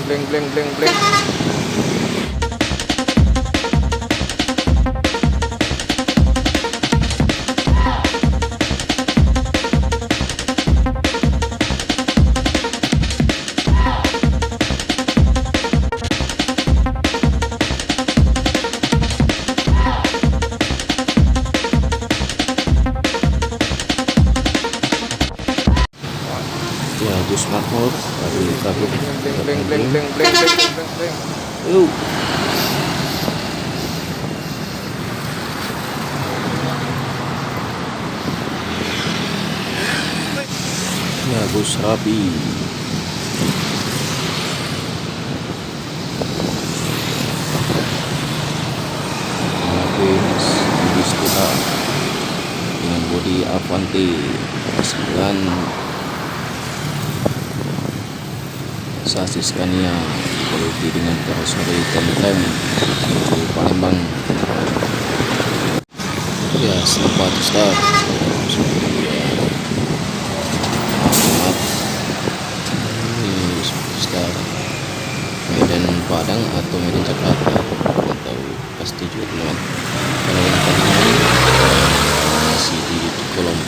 bling bling bling bling. Ya, Gus Mahmud dari kabut Bling bling bling bling bling bling bling bling. yuk. Ya, Gus Rabi Prince Biskuha dengan bodi Avanti 9 sasis Scania diikuti dengan karoseri Temtem menuju Palembang. Ya, selamat start. Selamat start Medan Padang atau Medan Jakarta, atau pasti juga teman. Kalau yang tadi masih di kolom